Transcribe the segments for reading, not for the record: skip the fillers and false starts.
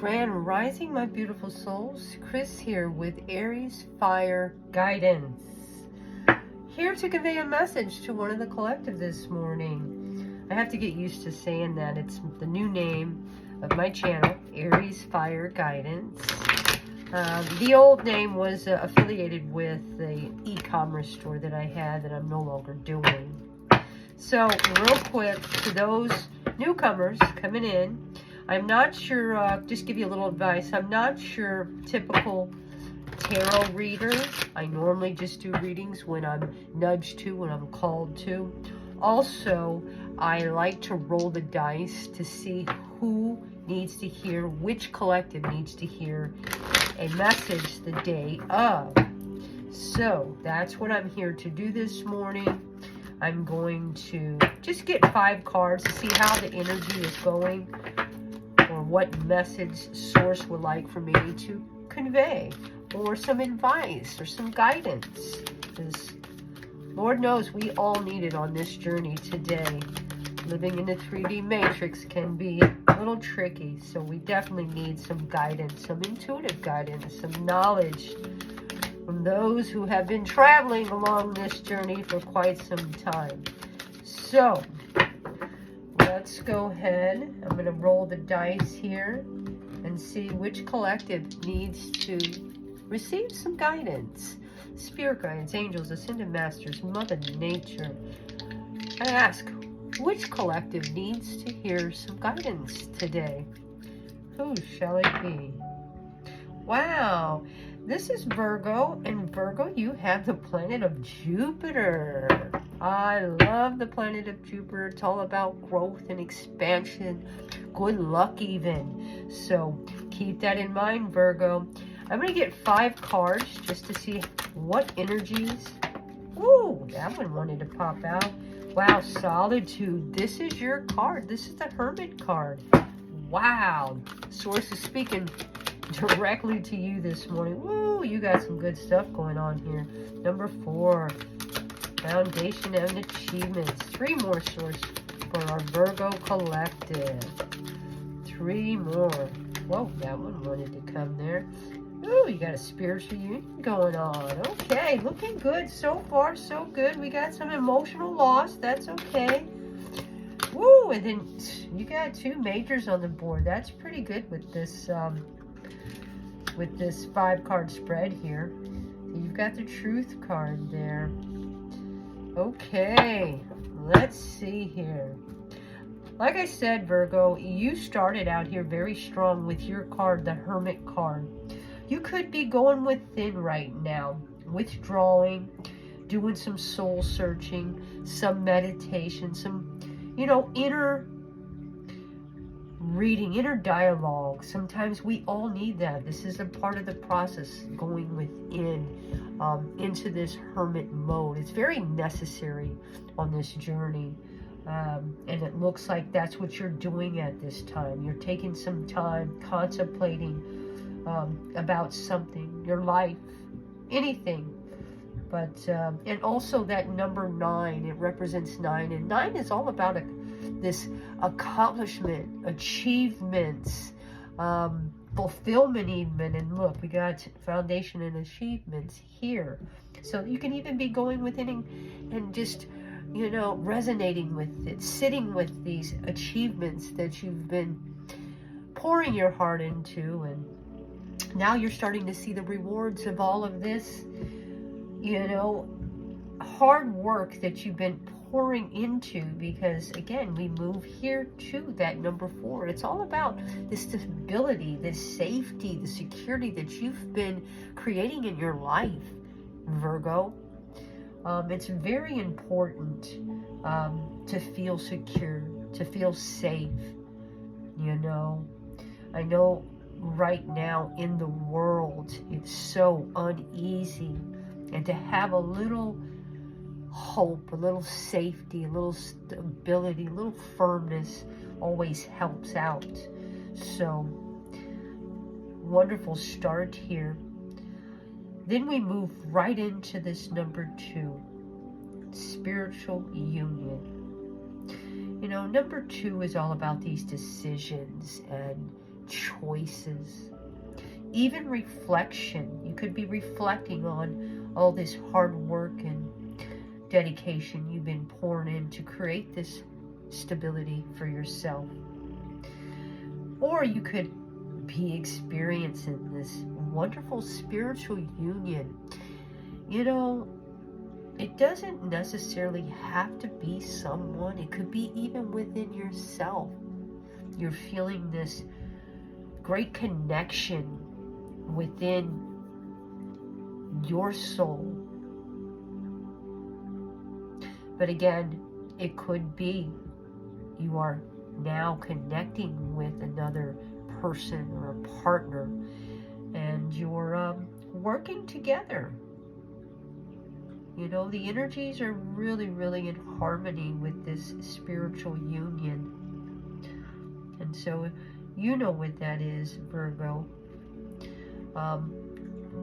Grand Rising, my beautiful souls. Chris here with Aries Fire Guidance. Here to convey a message to one of the collective this morning. I have to get used to saying that. It's the new name of my channel, Aries Fire Guidance. The old name was affiliated with the e-commerce store that I had that I'm no longer doing. So, real quick, to those newcomers coming in, I'm not sure, just give you a little advice, I'm not your typical tarot reader. I normally just do readings when I'm nudged to, when I'm called to. Also, I like to roll the dice to see who needs to hear, which collective needs to hear a message the day of. So, that's what I'm here to do this morning. I'm going to just get 5 cards to see how the energy is going, or what message source would like for me to convey, or some advice or some guidance, because Lord knows we all need it on this journey today. Living in the 3D matrix can be a little tricky, so we definitely need some guidance, some intuitive guidance, some knowledge from those who have been traveling along this journey for quite some time. So let's go ahead. I'm going to roll the dice here and see which collective needs to receive some guidance. Spirit guides, angels, ascendant masters, Mother Nature. I ask, which collective needs to hear some guidance today? Who shall it be? Wow, this is Virgo, and Virgo, you have the planet of Jupiter. I love the planet of Jupiter. It's all about growth and expansion, good luck even. So keep that in mind, Virgo. I'm going to get 5 cards just to see what energies. Ooh, that one wanted to pop out. Wow, Solitude. This is your card. This is the Hermit card. Wow. Source is speaking directly to you this morning. Woo, you got some good stuff going on here. Number 4. Foundation and achievements. 3 more source for our Virgo collective. 3 more. Whoa, that one wanted to come there. Ooh, you got a spiritual union going on. Okay, looking good. So far, so good. We got some emotional loss. That's okay. Woo, and then you got 2 majors on the board. That's pretty good with this 5-card spread here. You've got the Truth card there. Okay, let's see here. Like I said, Virgo, you started out here very strong with your card, the Hermit card. You could be going within right now, withdrawing, doing some soul searching, some meditation, some, inner reading, inner dialogue. Sometimes we all need that. This is a part of the process, going within, into this hermit mode. It's very necessary on this journey. And it looks like that's what you're doing at this time. You're taking some time contemplating about something, your life, anything. But, and also that number 9, it represents 9. And 9 is all about this accomplishment, achievements, fulfillment even. And look, we got foundation and achievements here. So you can even be going within and just, resonating with it, sitting with these achievements that you've been pouring your heart into, and now you're starting to see the rewards of all of this, hard work that you've been pouring into, because again, we move here to that number 4. It's all about the stability, the safety, the security that you've been creating in your life, Virgo. It's very important to feel secure, to feel safe. I know right now in the world it's so uneasy, and to have a little hope, a little safety, a little stability, a little firmness always helps out. So wonderful start here. Then we move right into this number 2, spiritual union. Number 2 is all about these decisions and choices, even reflection. You could be reflecting on all this hard work and dedication you've been pouring in to create this stability for yourself. Or you could be experiencing this wonderful spiritual union. You know, it doesn't necessarily have to be someone. It could be even within yourself. You're feeling this great connection within your soul. But again, it could be you are now connecting with another person or a partner, and you're working together. You know, the energies are really, really in harmony with this spiritual union. And so you know what that is, Virgo.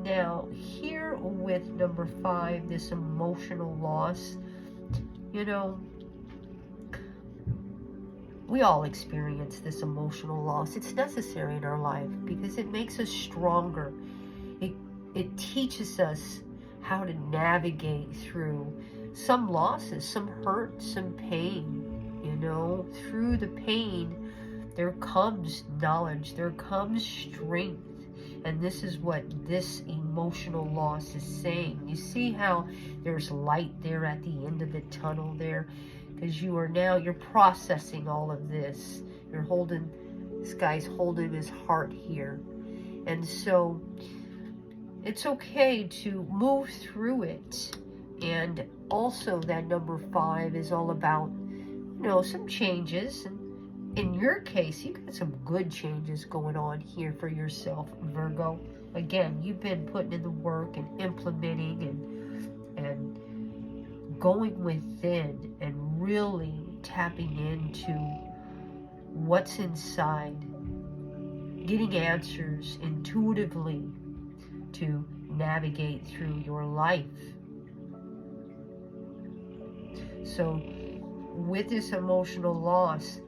Now, here with number 5, this emotional loss, you know, we all experience this emotional loss. It's necessary in our life because it makes us stronger. It teaches us how to navigate through some losses, some hurt, some pain. You know, through the pain, there comes knowledge, there comes strength. And this is what this emotional loss is saying. You see how there's light there at the end of the tunnel there? Because you're processing all of this. This guy's holding his heart here. And so it's okay to move through it. And also that number 5 is all about, you know, some changes. And in your case, you got some good changes going on here for yourself, Virgo. Again, you've been putting in the work and implementing and going within and really tapping into what's inside, getting answers intuitively to navigate through your life. So with this emotional loss,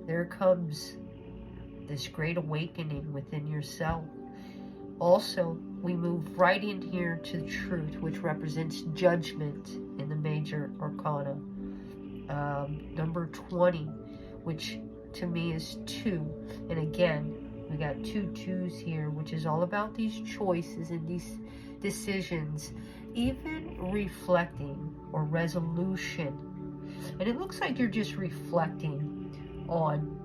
there comes this great awakening within yourself. Also, we move right in here to the truth, which represents judgment in the major arcana. Number 20, which to me is 2. And again, we got 2 2s here, which is all about these choices and these decisions, even reflecting or resolution. And it looks like you're just reflecting on,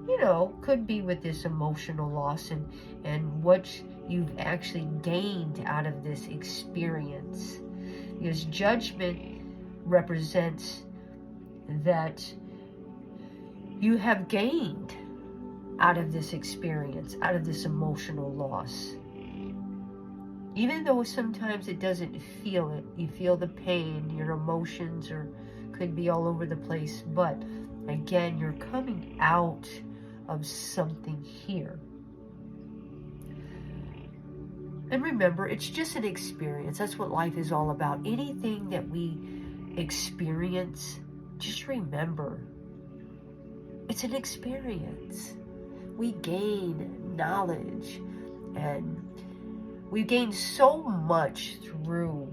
you know, could be with this emotional loss and what you've actually gained out of this experience. Because judgment represents that you have gained out of this experience, out of this emotional loss. Even though sometimes it doesn't feel it, you feel the pain, your emotions could be all over the place, but again, you're coming out of something here. And remember, it's just an experience. That's what life is all about. Anything that we experience, just remember, it's an experience. We gain knowledge, and we gain so much through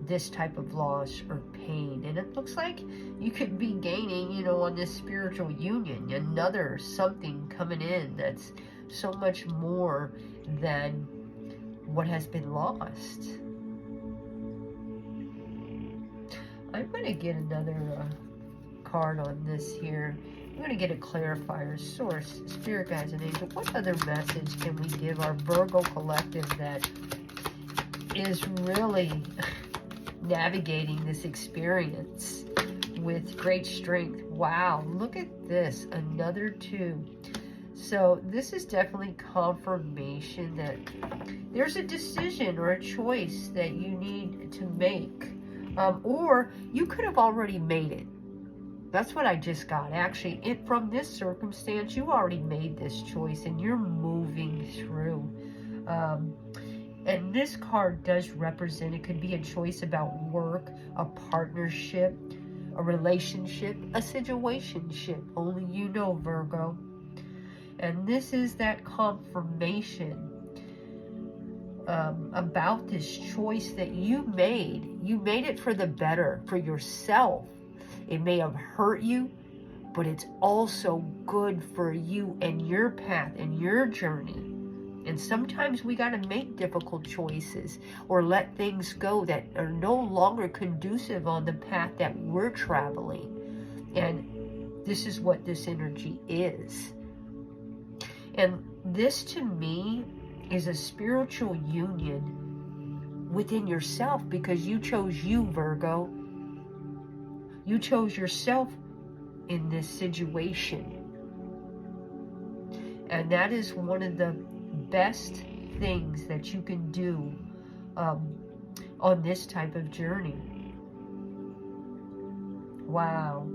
this type of loss or pain. And it looks like you could be gaining, you know, on this spiritual union, another something coming in that's so much more than what has been lost. I'm going to get another card on this here. I'm going to get a clarifier. Source, spirit guides, and angel. What other message can we give our Virgo collective that is really navigating this experience with great strength? Wow, look at this, another 2. So this is definitely confirmation that there's a decision or a choice that you need to make, or you could have already made it. That's what I just got. Actually, from this circumstance, you already made this choice and you're moving through. And this card does represent, it could be a choice about work, a partnership, a relationship, a situationship. Only you know, Virgo. And this is that confirmation about this choice that you made. You made it for the better, for yourself. It may have hurt you, but it's also good for you and your path and your journey. And sometimes we got to make difficult choices or let things go that are no longer conducive on the path that we're traveling. And this is what this energy is. And this, to me, is a spiritual union within yourself, because you chose you, Virgo. You chose yourself in this situation. And that is one of the best things that you can do on this type of journey. Wow.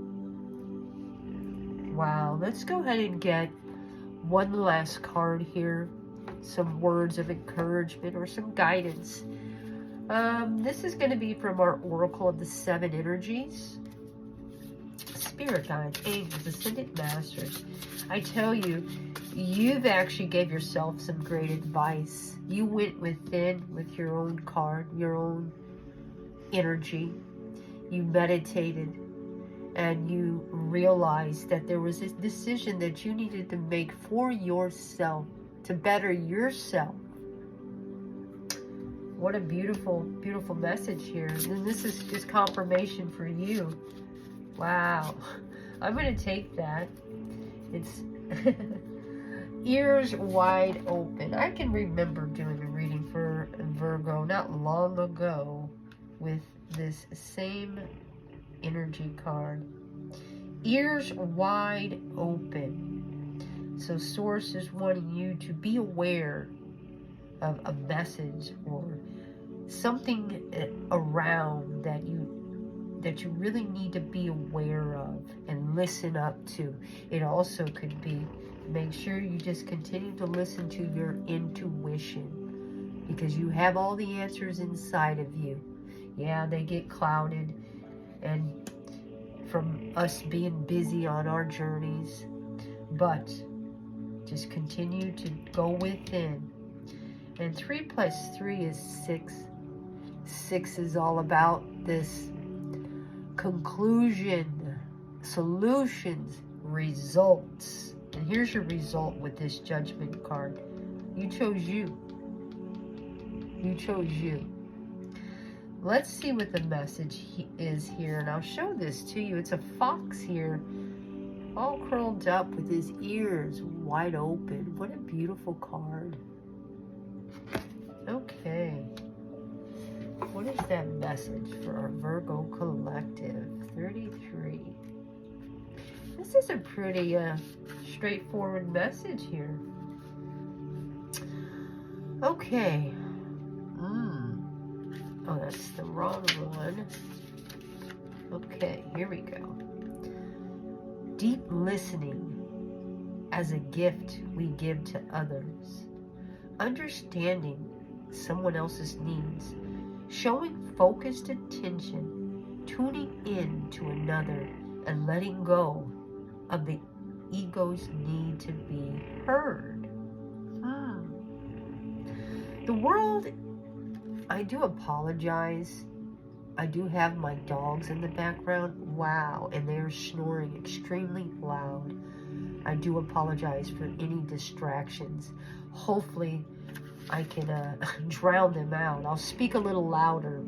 Wow. Let's go ahead and get one last card here. Some words of encouragement or some guidance. This is going to be from our Oracle of the Seven Energies. Spirit guides, angels, ascendant masters. I tell you, you've actually gave yourself some great advice. You went within with your own card, your own energy. You meditated and you realized that there was this decision that you needed to make for yourself, to better yourself. What a beautiful, beautiful message here. And this is just confirmation for you. Wow. I'm going to take that. It's ears wide open. I can remember doing a reading for Virgo not long ago with this same energy card. Ears wide open. So Source is wanting you to be aware of a message or something around that you really need to be aware of and listen up to. It also could be, make sure you just continue to listen to your intuition, because you have all the answers inside of you. Yeah, they get clouded and from us being busy on our journeys, but just continue to go within. And 3 + 3 is 6. 6 is all about this conclusion, solutions, results. And here's your result with this Judgment card. You chose you. You chose you. Let's see what the message is here. And I'll show this to you. It's a fox here, all curled up with his ears wide open. What a beautiful card. Okay. What is that message for our Virgo collective? 33. This is a pretty straightforward message here. Okay. Oh, that's the wrong one. Okay, here we go. Deep listening as a gift we give to others. Understanding someone else's needs. Showing focused attention, tuning in to another, and letting go of the ego's need to be heard. The world, I do apologize. I do have my dogs in the background. Wow, and they're snoring extremely loud. I do apologize for any distractions. Hopefully, I can drown them out. I'll speak a little louder.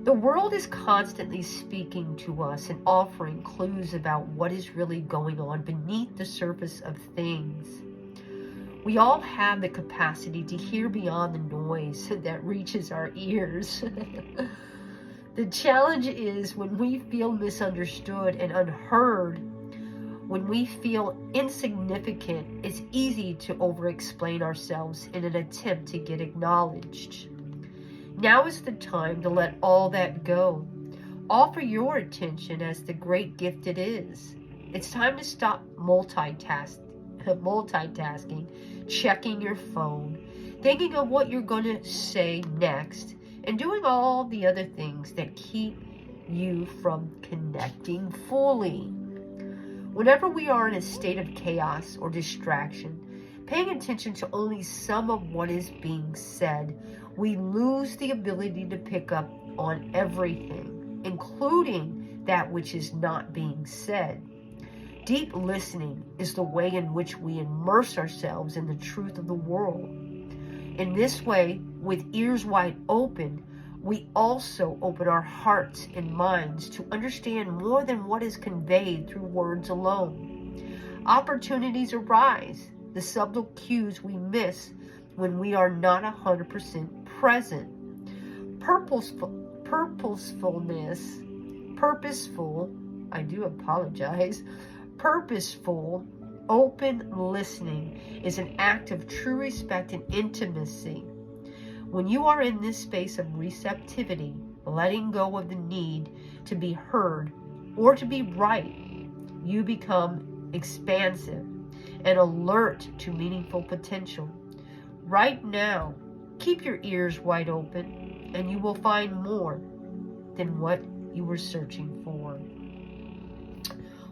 The world is constantly speaking to us and offering clues about what is really going on beneath the surface of things. We all have the capacity to hear beyond the noise that reaches our ears. The challenge is when we feel misunderstood and unheard, when we feel insignificant, it's easy to over-explain ourselves in an attempt to get acknowledged. Now is the time to let all that go. Offer your attention as the great gift it is. It's time to stop multitasking, checking your phone, thinking of what you're going to say next, and doing all the other things that keep you from connecting fully. Whenever we are in a state of chaos or distraction, paying attention to only some of what is being said, we lose the ability to pick up on everything, including that which is not being said. Deep listening is the way in which we immerse ourselves in the truth of the world. In this way, with ears wide open, we also open our hearts and minds to understand more than what is conveyed through words alone. Opportunities arise, the subtle cues we miss when we are not 100% present. Purposeful, open listening is an act of true respect and intimacy. When you are in this space of receptivity, letting go of the need to be heard or to be right, you become expansive and alert to meaningful potential. Right now, keep your ears wide open and you will find more than what you were searching for.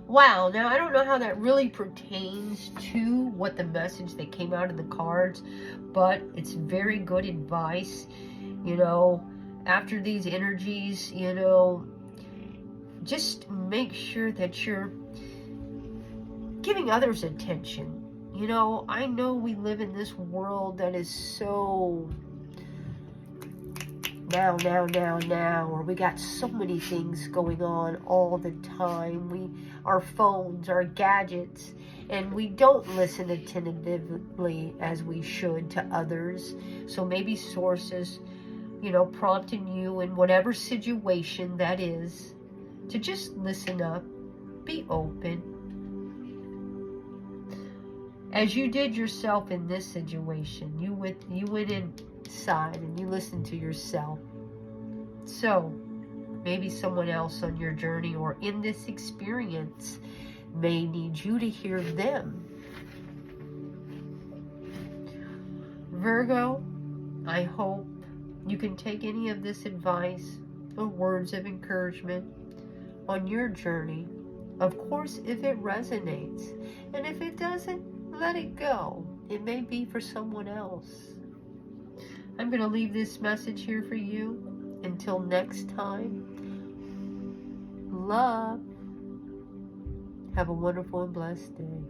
Wow, now I don't know how that really pertains to what the message that came out of the cards, but it's very good advice. You know, after these energies, you know, just make sure that you're giving others attention. You know, I know we live in this world that is so now, or we got so many things going on all the time. Our phones, our gadgets, and we don't listen attentively as we should to others. So maybe sources, you know, prompting you in whatever situation that is to just listen up, be open. As you did yourself in this situation, you went inside and you listened to yourself. So maybe someone else on your journey or in this experience may need you to hear them. Virgo, I hope you can take any of this advice or words of encouragement on your journey. Of course, if it resonates, and if it doesn't, let it go. It may be for someone else. I'm going to leave this message here for you. Until next time, love. Have a wonderful and blessed day.